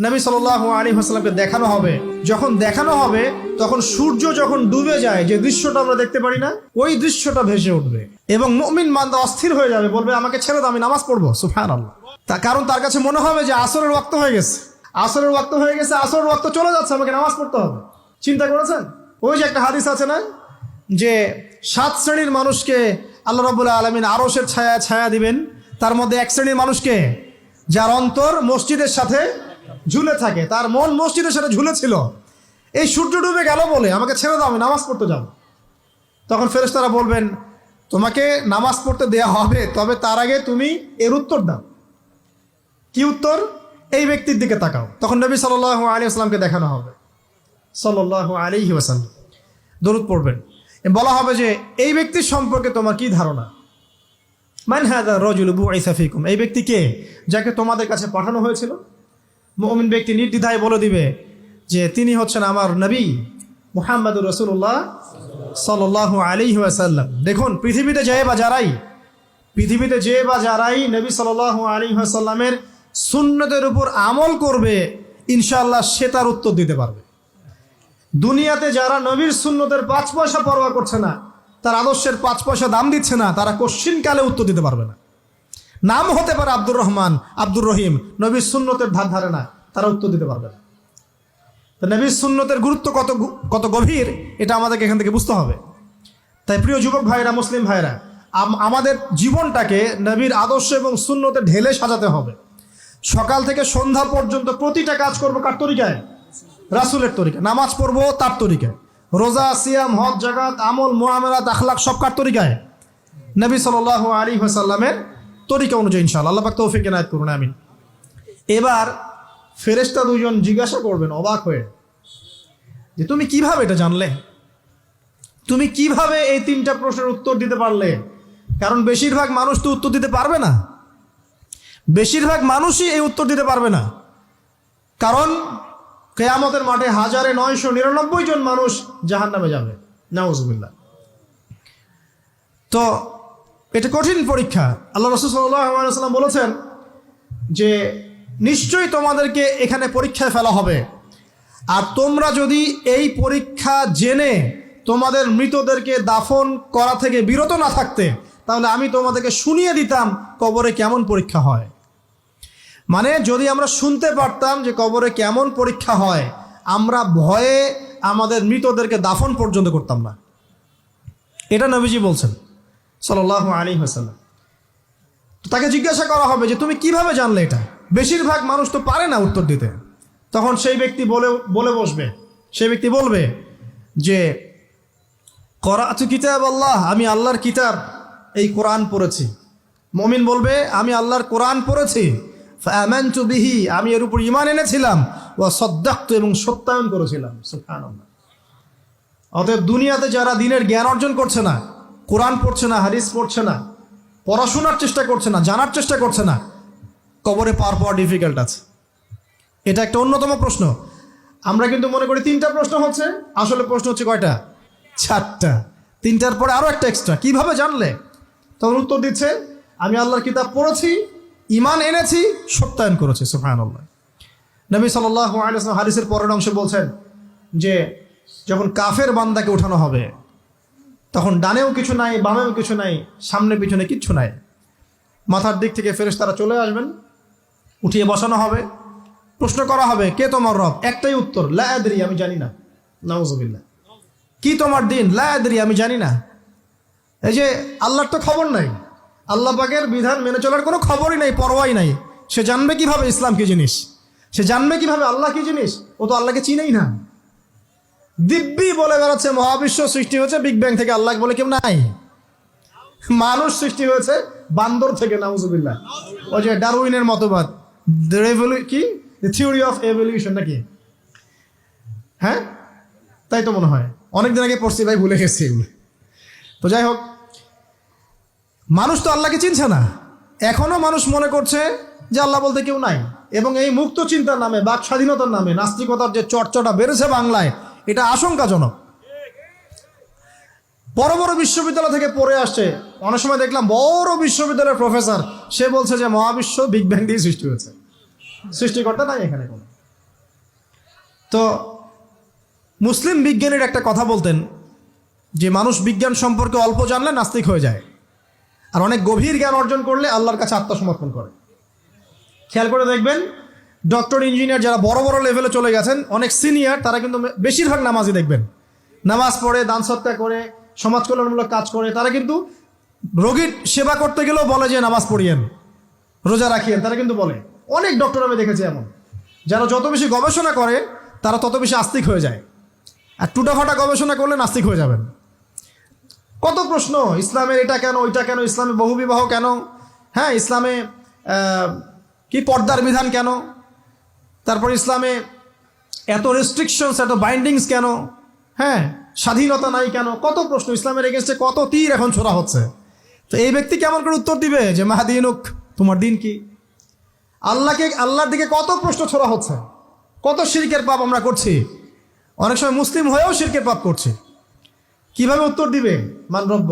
নবী সাল্লাল্লাহু আলাইহি ওয়াসাল্লামকে দেখানো হবে। যখন দেখানো হবে তখন সূর্য যখন ডুবে যায়, যে দৃশ্যটা আমরা দেখতে পারি না, ওই দৃশ্যটা ভেসে উঠবে এবং মুমিন বান্দা অস্থির হয়ে যাবে, বলবে আমাকে ছেড়ে দাও, আমি নামাজ পড়বো। সুবহানাল্লাহ। কারণ তার কাছে মনে হবে যে আসরের ওয়াক্ত হয়ে গেছে, আসরের ওয়াক্ত হয়ে গেছে, আসরের ওয়াক্ত চলে যাচ্ছে, আমাকে নামাজ পড়তে হবে। চিন্তা করেছেন? ওই যে একটা হাদিস আছে না, যে 7 শ্রেণীর মানুষকে আল্লাহ রাব্বুল আলামিন আরশের ছায়া ছায়া দিবেন, তার মধ্যে এক শ্রেণীর মানুষকে যার অন্তর মসজিদের সাথে ঝুলে থাকে, তার মন মসজিদের সাথে ঝুলেছিল। এই সূর্য ডুবে গেল বলে আমাকে ছেড়ে দাও, আমি নামাজ পড়তে যাব। তখন ফেরেশতারা বলবেন তোমাকে নামাজ পড়তে দেয়া হবে, তবে তার আগে তুমি এর উত্তর দাও। কি উত্তর? এই ব্যক্তির দিকে তাকাও। তখন নবী সাল্লাল্লাহু আলাইহি ওয়াসাল্লামকে দেখানো হবে, সাল্লাল্লাহু আলাইহি ওয়াসাল্লাম দরুদ পড়বেন। বলা হবে যে এই ব্যক্তির সম্পর্কে তোমার কি ধারণা? মান হাযা রাজুলু বুইসা ফীকুম, এই ব্যক্তি কে, যাকে তোমাদের কাছে পাঠানো হয়েছিল? মুমিন ব্যক্তি নির্দ্বিধায় বলে দিবে যে তিনি হচ্ছেন আমার নবী মুহাম্মদুর রাসূলুল্লাহ সাল্লাল্লাহু আলাইহি ওয়াসাল্লাম। দেখুন, পৃথিবীতে যে বা যারাই নবী সাল্লাল্লাহু আলাইহি ওয়াসাল্লামের সুন্নতের উপর আমল করবে, ইনশাআল্লাহ সে তার উত্তর দিতে পারবে। দুনিয়াতে যারা নবীর সুন্নতের 5 পয়সা পরোয়া করছে না, তার আদর্শের 5 পয়সা দাম দিচ্ছে না, তারা কোশ্চিনকালে উত্তর দিতে পারবে না। নাম হতে পারে আব্দুর রহমান, আব্দুর রহিম, নবীর সুন্নতের ধার ধারে না, তারা উত্তর দিতে পারবে না। তো নবীর সুন্নতের গুরুত্ব কত গভীর, এটা আমাদেরকে এখান থেকে বুঝতে হবে। তাই প্রিয় যুবক ভাইরা, মুসলিম ভাইরা, আমাদের জীবনটাকে নবীর আদর্শ এবং সুন্নতে ঢেলে সাজাতে হবে। সকাল থেকে সন্ধ্যা পর্যন্ত প্রতিটা কাজ করবো কার তরিকায়? রাসূলের তরিকায়। নামাজ পড়বো তার তরিকায়, রোজা, সিয়াম, হজ, জাকাত, আমল, মুআমালাত, আখলাক সব কার তরিকায়? নবী সাল্লাল্লাহু আলাইহি ওয়াসাল্লামের তরিকা অনুযায়ী ইনশাআল্লাহ। আল্লাহ পাক তৌফিক এনায়েত করুন, আমিন। এবার ফেরেশতা দুজন জিজ্ঞাসা করবেন অবাক হয়ে যে তুমি কিভাবে এটা জানলে, তুমি কিভাবে এই 3টা প্রশ্নের উত্তর দিতে পারলে? কারণ বেশিরভাগ মানুষ তো উত্তর দিতে পারবে না, বেশিরভাগ মানুষই এই উত্তর দিতে পারবে না। কারণ কিয়ামতের মাঠে 1999 জন মানুষ জাহান্নামে যাবে, নাউজুবিল্লাহ। তো এটা কঠিন পরীক্ষা। আল্লাহ রাসূল সাল্লাল্লাহু আলাইহি ওয়াসাল্লাম বলেছেন যে নিশ্চয়ই তোমাদেরকে এখানে পরীক্ষায় ফেলা হবে, আর তোমরা যদি এই পরীক্ষা জেনে তোমাদের মৃতদেরকে দাফন করা থেকে বিরত না থাকতে, তাহলে আমি তোমাদেরকে শুনিয়ে দিতাম কবরে কেমন পরীক্ষা হয়। মানে যদি আমরা শুনতে পারতাম যে কবরে কেমন পরীক্ষা হয়, আমরা ভয়ে আমাদের মৃতদেরকে দাফন পর্যন্ত করতাম না। এটা নবীজি বলছেন সাল্লাল্লাহু আলাইহি ওয়াসাল্লাম। তাকে জিজ্ঞাসা করা হবে যে তুমি কিভাবে জানলে এটা? বেশিরভাগ মানুষ তো পারে না উত্তর দিতে। তখন সেই ব্যক্তি বলে বসবে, সেই ব্যক্তি বলবে যে করাতু কিতাব আল্লাহ, আমি আল্লাহর কিতাব এই কোরআন পড়েছি। মুমিন বলবে আমি আল্লাহর কোরআন পড়েছি, ফাআমানতু বিহি, আমি এর উপর ঈমান এনেছিলাম, ওয়া সাদ্দাকতু, এবং সত্যায়ন করেছিলাম। সুবহানাল্লাহ। অতএব দুনিয়াতে যারা দ্বীনের জ্ঞান অর্জন করছে না, কোরআন পড়ছে না, হাদিস পড়ছে না, পড়াশোনার চেষ্টা করছে না, জানার চেষ্টা করছে না, কবরে পাওয়া ডিফিকাল্ট আছে। এটা একটা অন্যতম প্রশ্ন। আমরা কিন্তু মনে করি 3টা প্রশ্ন হচ্ছে, আসলে প্রশ্ন হচ্ছে কয়টা? 4টা। 3টার পরে আরো একটা এক্সট্রা। কিভাবে জানলে? তখন উত্তর দিচ্ছে আমি আল্লাহর কিতাব পড়েছি, ঈমান এনেছি, সত্যায়ন করেছি। সুবহানাল্লাহ। নবী সাল্লাল্লাহু আলাইহি ওয়াসাল্লাম হাদিসের পরের অংশে বলছেন যে যখন কাফের বান্দাকে উঠানো হবে, তখন ডানেও কিছু নাই, বামেও কিছু নাই, সামনে পিছনে কিচ্ছু নাই। মাথার দিক থেকে ফেরেশতারা চলে আসবেন, উঠিয়ে বসানো হবে, প্রশ্ন করা হবে কে তোমার রব? একটাই উত্তর, লা আদরি, আমি জানি না। নাউজুবিল্লাহ। কি তোমার দিন? লা আদরি, আমি জানি না। এই যে আল্লাহর তো খবর নাই, আল্লাহ পাকের বিধান মেনে চলার কোনো খবরই নাই, পরোয়াই নাই। সে জানবে কিভাবে ইসলাম কি জিনিস? সে জানবে কিভাবে আল্লাহ কি জিনিস? ও তো আল্লাহকে চিনেই না। দিব্যি বলে বেড়াচ্ছে মহাবিশ্ব সৃষ্টি হয়েছে বিগ ব্যাং থেকে, আল্লাহ বলে কেউ নাই। মানুষ সৃষ্টি হয়েছে বান্দর থেকে, নাউজুবিল্লাহ। ওই যে ডারউইনের মতবাদ, কি থিওরি অফ এভলিউশন নাকি? হ্যাঁ, তাই তো মনে হয়। অনেকদিন আগে পড়ছি ভাই, ভুলে গেছি এগুলো। তো যাই হোক, মানুষ তো আল্লাহকে চিনছে না। এখনো মানুষ মনে করছে যে আল্লাহ বলতে কেউ নাই। এবং এই মুক্ত চিন্তার নামে, বাক স্বাধীনতার নামে নাস্তিকতার যে চর্চাটা বেড়েছে বাংলায়, এটা আশঙ্কাজনক। বড় বড় বিশ্ববিদ্যালয় থেকে পড়ে আসছে, অনেক সময় দেখলাম বড় বিশ্ববিদ্যালয়ের প্রফেসর, সে বলছে যে মহাবিশ্ব বিগ ব্যাং দিয়ে সৃষ্টি হয়েছে, সৃষ্টিকর্তা নাই এখানে কোনো। তো মুসলিম বিজ্ঞানীর একটা কথা বলতেন যে মানুষ বিজ্ঞান সম্পর্কে অল্প জানলে নাস্তিক হয়ে যায়, আর অনেক গভীর জ্ঞান অর্জন করলে আল্লাহর কাছে আত্মসমর্পণ করে। খেয়াল করে দেখবেন, ডক্টর ইঞ্জিনিয়ার যারা বড় বড় লেভেলে চলে গেছেন, অনেক সিনিয়র, তারা কিন্তু বেশিরভাগ নামাজি দেখবেন, নামাজ পড়ে, দান সৎকার করে, সমাজ কল্যাণমূলক কাজ করে। তারা কিন্তু রোগীর সেবা করতে গেলেও বলে যে নামাজ পড়িয়েন, রোজা রাখিয়েন, তারা কিন্তু বলে। অনেক ডক্টর আমি দেখেছি এমন, যারা যত বেশি গবেষণা করে তারা তত বেশি আস্তিক হয়ে যায়, আর টুটাফাটা গবেষণা করলে নাস্তিক হয়ে যাবেন। কত প্রশ্ন, ইসলামের এটা কেন, ওইটা কেন, ইসলামে বহুবিবাহ কেন, হ্যাঁ ইসলামে কি পর্দার বিধান কেন, তারপর ইসলামে এত রেস্ট্রিকশনস, এত বাইন্ডিংস কেন, হ্যাঁ স্বাধীনতা নাই কেন, কত প্রশ্ন। ইসলামের এগেনস্টে কত তীর এখন ছোড়া হচ্ছে। তো এই ব্যক্তি কেমন করে উত্তর দিবে যে মাহাদিনুক, তোমার দিন কি? আল্লাহর দিকে কত প্রশ্ন ছোড়া হচ্ছে, কত শিরকের পাপ আমরা করছি, অনেক সময় মুসলিম হয়েও শিরকের পাপ করছি। কিভাবে উত্তর দিবে মান রব্য?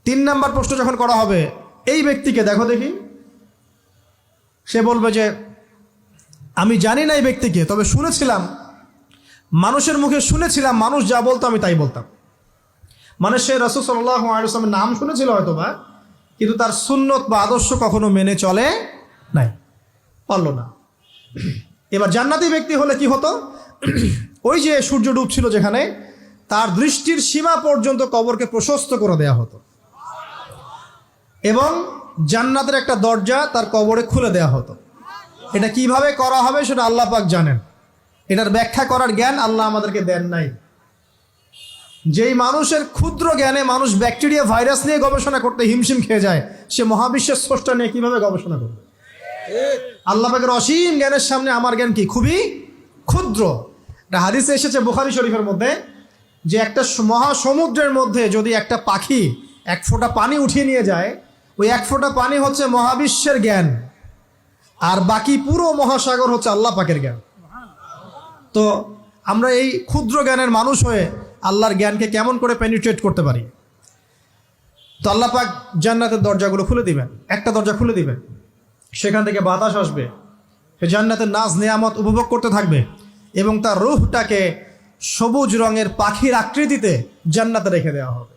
3 নাম্বার প্রশ্ন যখন করা হবে, এই ব্যক্তিকে দেখো দেখি, সে বলবে যে আমি জানি না এই ব্যক্তিকে, তবে শুনেছিলাম, মানুষের মুখে শুনেছিলাম, মানুষ যা বলতো আমি তাই বলতাম। মানে সে রাসূল সাল্লাল্লাহু আলাইহি ওয়াসাল্লামের নাম শুনেছিল হয়তো বা, কিন্তু তার সুন্নত বা আদর্শ কখনো মেনে চলে নাই, পারলো না। এবার জান্নাতি ব্যক্তি হলে কি হতো? ওই যে সূর্য ডুবছিল যেখানে, তার দৃষ্টির সীমা পর্যন্ত কবরকে প্রশস্ত করে দেয়া হতো, এবং জান্নাতের একটা দরজা তার কবরে খুলে দেয়া হতো। এটা কিভাবে করা হবে সেটা আল্লাহ পাক জানেন, এটার ব্যাখ্যা করার জ্ঞান আল্লাহ আমাদেরকে দেন নাই। যেই মানুষের ক্ষুদ্র জ্ঞানে মানুষ ব্যাকটেরিয়া ভাইরাস নিয়ে গবেষণা করতে হিমশিম খেয়ে যায়, সে মহাবিশ্বের স্রষ্টা নিয়ে কিভাবে গবেষণা করবে? আল্লাহ পাকের অসীম জ্ঞানের সামনে আমার জ্ঞান কি? খুবই ক্ষুদ্র। একটা হাদিসে এসেছে বুখারী শরীফের মধ্যে, যে একটা মহাসমুদ্রের মধ্যে যদি একটা পাখি 1 ফোঁটা পানি উঠিয়ে নিয়ে যায়, ওই 1 ফোঁটা পানি হচ্ছে মহাবিশ্বের জ্ঞান, আর বাকি পুরো মহাসাগর হচ্ছে আল্লাহ পাকের জ্ঞান। তো আমরা এই ক্ষুদ্র জ্ঞানের মানুষ হয়ে আল্লাহর জ্ঞানকে কেমন করে পেনিট্রেট করতে পারি? তো আল্লাহ পাক জান্নাতের দরজাগুলো খুলে দিবেন, একটা দরজা খুলে দিবেন, সেখান থেকে বাতাস আসবে, সে জান্নাতের নাজ নেয়ামত উপভোগ করতে থাকবে, এবং তার রূহটাকে সবুজ রঙের পাখির আকৃতিতে জান্নাতে রেখে দেওয়া হবে।